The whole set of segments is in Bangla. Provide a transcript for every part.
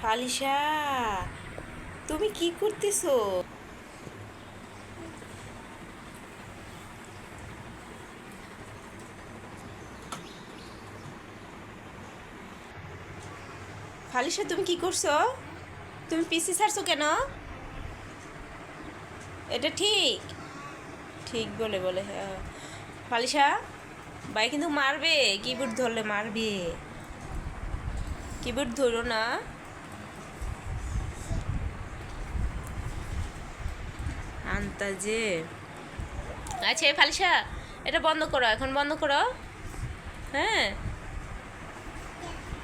ফালিশা, তুমি কি করতেছো? ফালিশা, তুমি কি করছো? তুমি পিসি ছাড়ছো কেন? এটা ঠিক ঠিক বলে বলে হ্যাঁ। ফালিশা, ভাই কিন্তু মারবে, কিবোর্ড ধরলে মারবে। কিবোর্ড ধরো না। আন্তাজে। আচ্ছা এই ফালিশা, এটা বন্ধ করো, এখন বন্ধ করো। হ্যাঁ,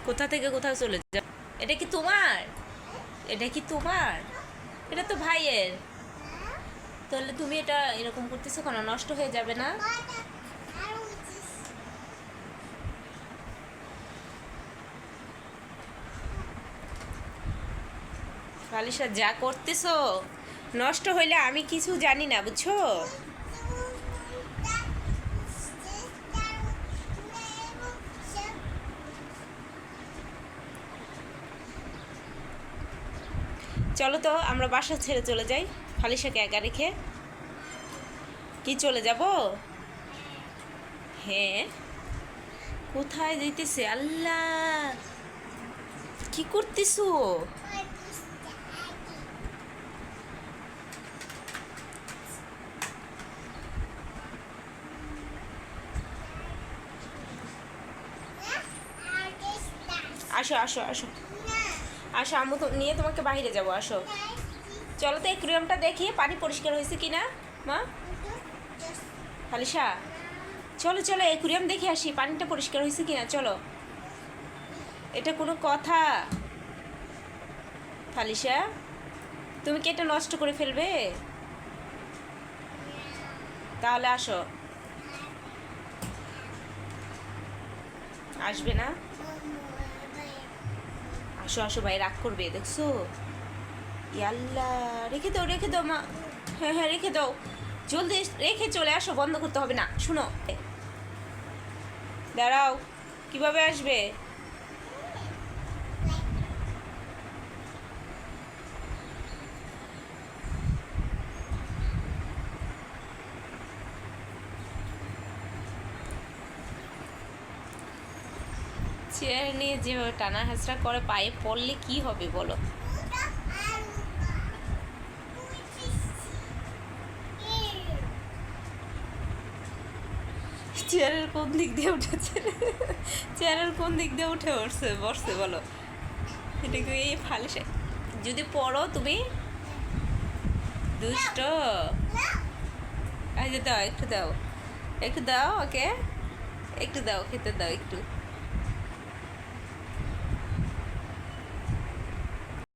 কোথা থেকে কোথাও চলে যাও। এটা কি তোমার? এটা কি তোমার? এটা তো ভাইয়ের। তাহলে তুমি এটা এরকম করতেছো কেন? নষ্ট হয়ে যাবে না? ফালিশা, যা করতেছো নষ্ট হইলে আমি কিছু জানি না, বুঝছো? চলো তো আমরা বাসা ছেড়ে চলে যাই, ফালিশাকে একা রেখে। কি চলে যাব? হ্যাঁ। কোথায় যাইতেছে? আল্লাহ, কি করতেছো? আসো আসো আসো আসো, আম্মু তো নিয়ে তোমাকে বাইরে যাবো, আসো। চলো তো অ্যাকুরিয়ামটা দেখি পানি পরিষ্কার হয়েছে কিনা। মা, ফালিশা, চলো চলো অ্যাকুরিয়াম দেখে আসি পানিটা পরিষ্কার হয়েছে কিনা, চলো। এটা কোনো কথা? ফালিশা, তুমি কি এটা নষ্ট করে ফেলবে? তাহলে আসো। আসবে না? আসো আসো, ভাই রাগ করবে দেখছো। ইয়াল্লা, রেখে দাও রেখে দাও মা। হ্যাঁ হ্যাঁ, রেখে দাও, জলদি রেখে চলে আসো, বন্ধ করতে হবে না। শুনো, দাঁড়াও, কিভাবে আসবে? চেয়ার নিয়ে যে টানা হাঁচড়া করে, পায়ে পড়লে কি হবে বলো? চেয়ারের কোন দিক দিয়ে উঠেছে? চেয়ারের কোন দিক দিয়ে উঠে উঠছে বসছে বলো? এটা কি এই ফালিশে যদি পড়ো তুমি? দুষ্ট। এই যে দাও, একটু দাও, একটু দাও ওকে, একটু দাও, খেতে দাও একটু।